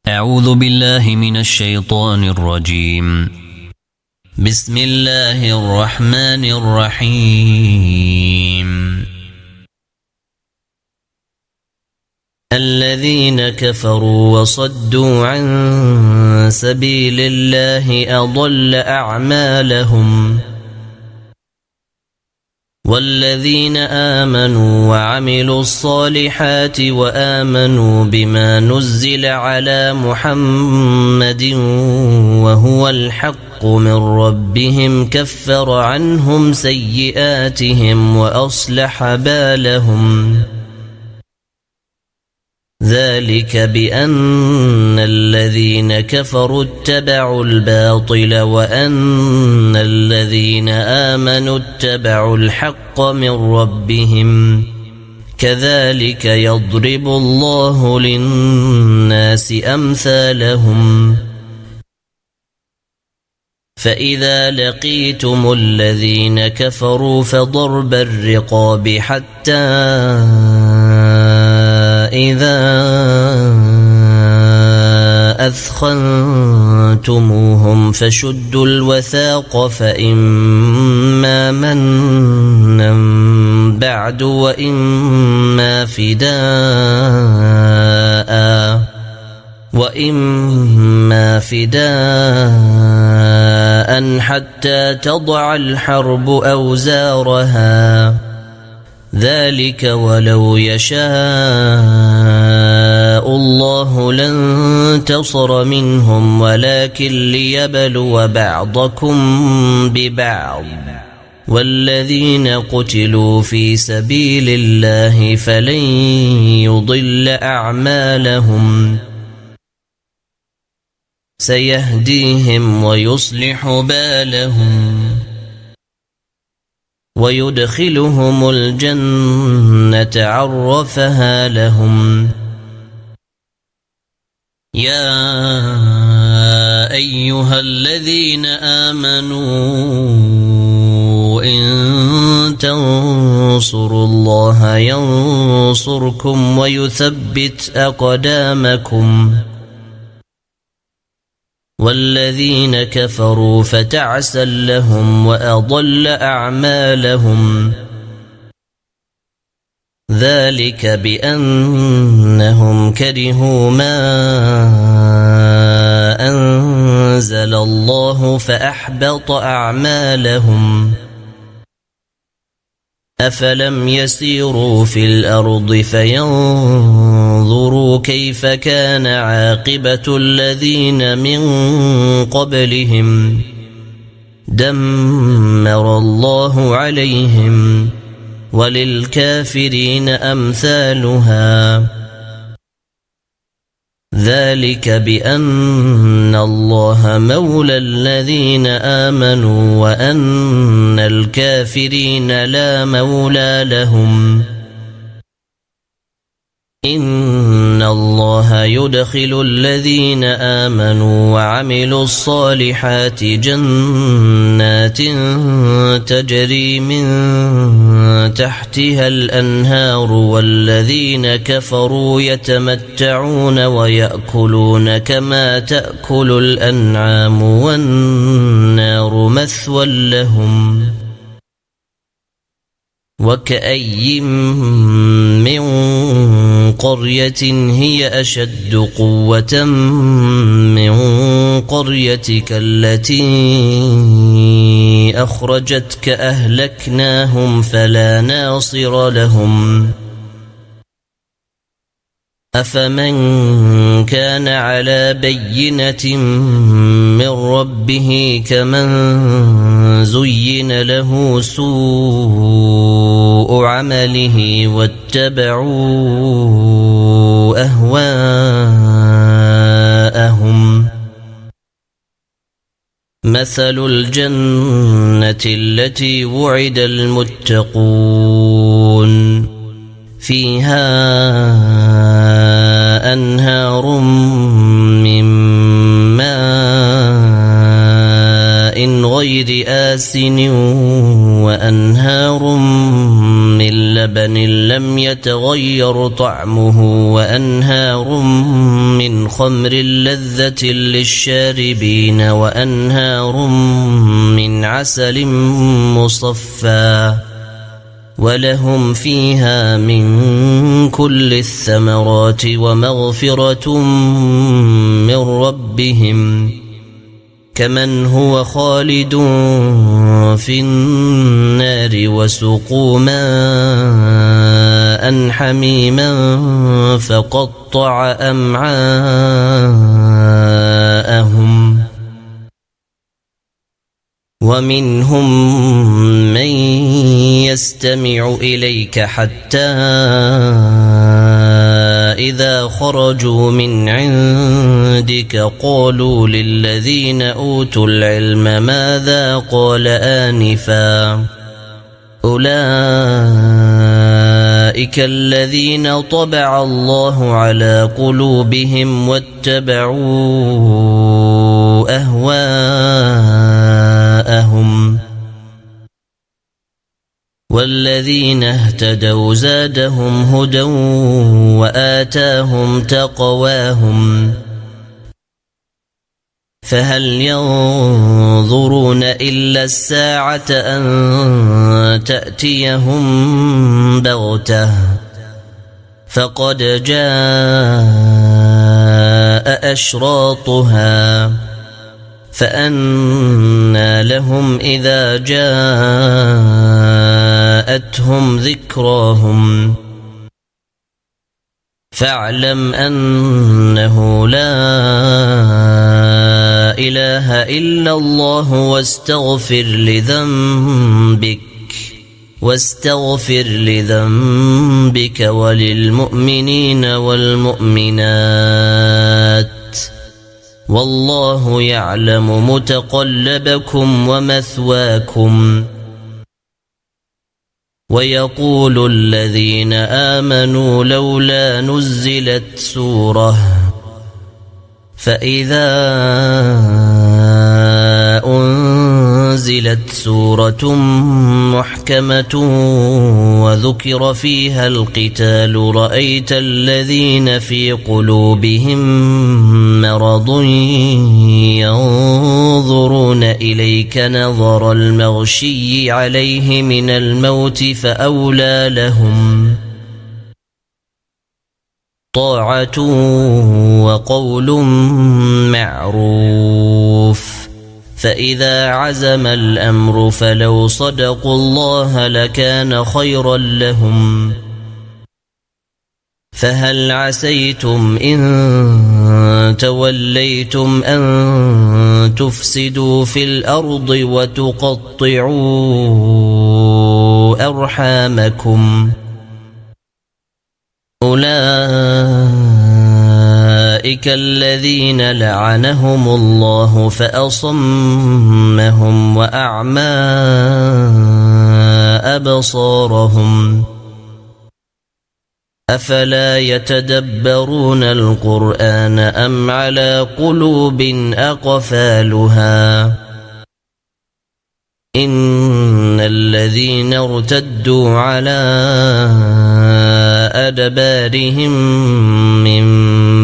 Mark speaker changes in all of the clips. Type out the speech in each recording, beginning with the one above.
Speaker 1: أعوذ بالله من الشيطان الرجيم. بسم الله الرحمن الرحيم. الذين كفروا وصدوا عن سبيل الله أضل أعمالهم والذين آمنوا وعملوا الصالحات وآمنوا بما نزل على محمد وهو الحق من ربهم كفر عنهم سيئاتهم وأصلح بالهم ذلك بأن الذين كفروا اتبعوا الباطل وأن الذين آمنوا اتبعوا الحق من ربهم كذلك يضرب الله للناس أمثالهم فإذا لقيتم الذين كفروا فضرب الرقاب حتى إذا أثخنتموهم فشدوا الوثاق فإما منا بعد وإما فداء حتى تضع الحرب أوزارها ذلك ولو يشاء الله لانتصر منهم ولكن ليبلو بعضكم ببعض والذين قتلوا في سبيل الله فلن يضل أعمالهم سيهديهم ويصلح بالهم ويدخلهم الجنة عرفها لهم يا أيها الذين آمنوا إن تنصروا الله ينصركم ويثبت أقدامكم والذين كفروا فتعسا لهم وأضل أعمالهم ذلك بأنهم كرهوا ما أنزل الله فأحبط أعمالهم أفلم يسيروا في الأرض فينظروا كيف كان عاقبة الذين من قبلهم دمر الله عليهم وللكافرين أمثالها ذلك بأن الله مولى الذين آمنوا وأن الكافرين لا مولى لهم إن الله يدخل الذين آمنوا وعملوا الصالحات جنات تجري من تحتها الأنهار والذين كفروا يتمتعون ويأكلون كما تأكل الأنعام والنار مثوى لهم وكأي من قرية هي أشد قوة من قريتك التي أخرجتك أهلكناهم فلا ناصر لهم أفمن كان على بينة من ربه كمن زين له سوء عمله واتبعوا أهواءهم مثل الجنة التي وعد المتقون فيها أنهار من ماء غير آسن وأنهار من لبن لبن لم يتغير طعمه وأنهار من خمر لذة للشاربين وأنهار من عسل مصفى ولهم فيها من كل الثمرات ومغفرة من ربهم كمن هو خالد في النار وسقوا ماء حميما فقطع أمعاءهم ومنهم من يستمع إليك حتى إذا خرجوا من عندك قالوا للذين أوتوا العلم ماذا قال آنفا أولئك الذين طبع الله على قلوبهم واتبعوا أهواءهم والذين اهتدوا زادهم هدى وآتاهم تقواهم فهل ينظرون إلا الساعة أن تأتيهم بغتة فقد جاء أشراطها فأنى لهم إذا جاءتهم ذكراهم فاعلم أنه لا إله إلا الله واستغفر لذنبك وللمؤمنين والمؤمنات والله يعلم متقلبكم ومثواكم ويقول الذين آمنوا لولا نزلت سورة فإذا أنزلت سورة محكمة وذكر فيها القتال رأيت الذين في قلوبهم مرض ينظرون إليك نظر المغشي عليه من الموت فأولى لهم طاعة وقول معروف فإذا عزم الأمر فلو صدقوا الله لكان خيرا لهم فهل عسيتم إن توليتم أن تفسدوا في الأرض وتقطعوا أرحامكم أولئك الذين لعنهم الله فأصمهم وأعمى أبصارهم أفلا يتدبرون القرآن أم على قلوب أقفالها إن الذين ارتدوا على أدبارهم من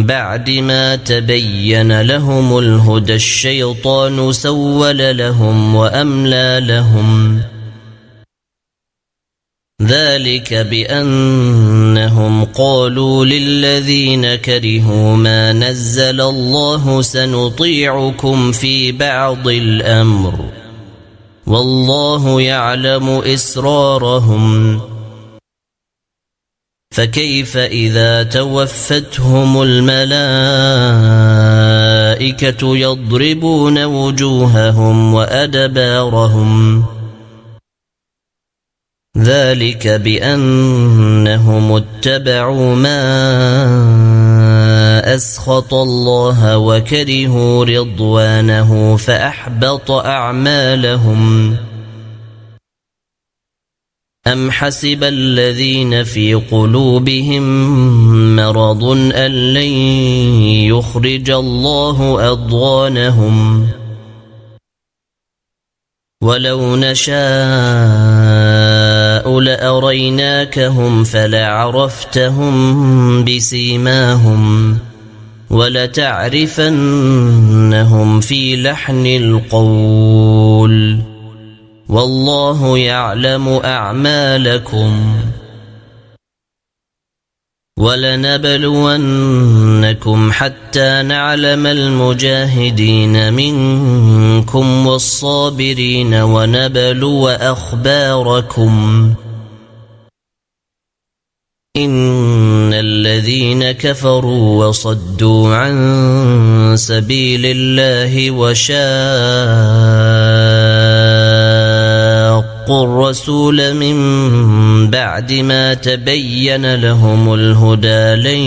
Speaker 1: بعد ما تبين لهم الهدى الشيطان سول لهم وأملى لهم ذلك بأنهم قالوا للذين كرهوا ما نزل الله سنطيعكم في بعض الأمر والله يعلم إسرارهم فكيف إذا توفتهم الملائكة يضربون وجوههم وأدبارهم ذلك بأنهم اتبعوا ما أسخط الله وكرهوا رضوانه فأحبط أعمالهم أم حسب الذين في قلوبهم مرض أن لن يخرج الله أضغانهم ولو نشاء لأريناكهم فلعرفتهم بسيماهم ولتعرفنهم في لحن القول والله يعلم أعمالكم ولنبلونكم حتى نعلم المجاهدين منكم والصابرين ونبلو أخباركم إن الذين كفروا وصدوا عن سبيل الله وشاقوا الرسول من بعد ما تبين لهم الهدى لن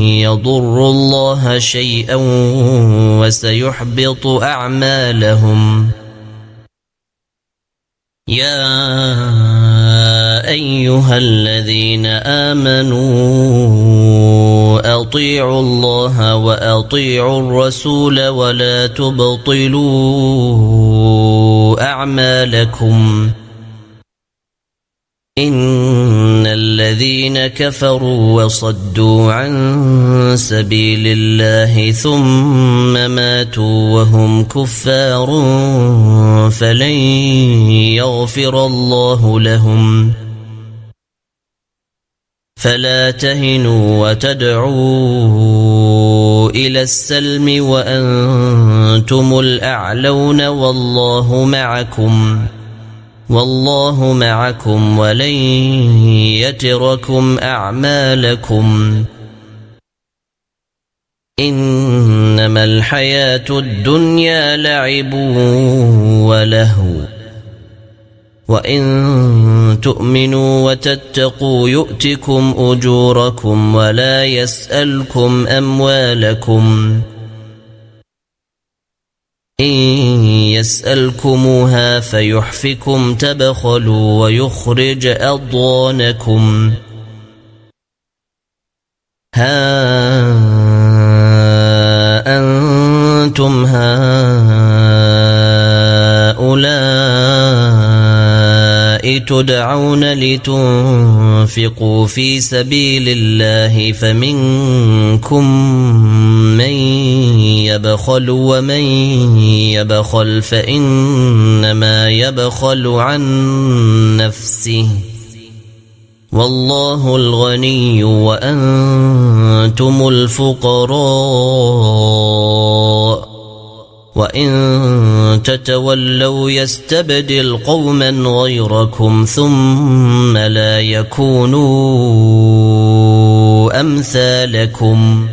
Speaker 1: يضروا الله شيئا وسيحبط أعمالهم يا أيها الذين آمنوا أطيعوا الله وأطيعوا الرسول ولا تبطلوا أعمالكم إن الذين كفروا وصدوا عن سبيل الله ثم ماتوا وهم كفار فلن يغفر الله لهم فلا تهنوا وتدعوا إلى السلم وأنتم الأعلون والله معكم ولن يتركم أعمالكم إنما الحياة الدنيا لعب ولهو وإن تؤمنوا وتتقوا يؤتكم أجوركم ولا يسألكم أموالكم إن يسألكموها فيحفكم تبخلوا ويخرج أضغانكم ها أنتم هؤلاء تدعون لتنفقوا في سبيل الله فمنكم من يبخل ومن يبخل فإنما يبخل عن نفسه والله الغني وأنتم الفقراء وإن تتولوا يستبدل قوما غيركم ثم لا يكونوا أمثالكم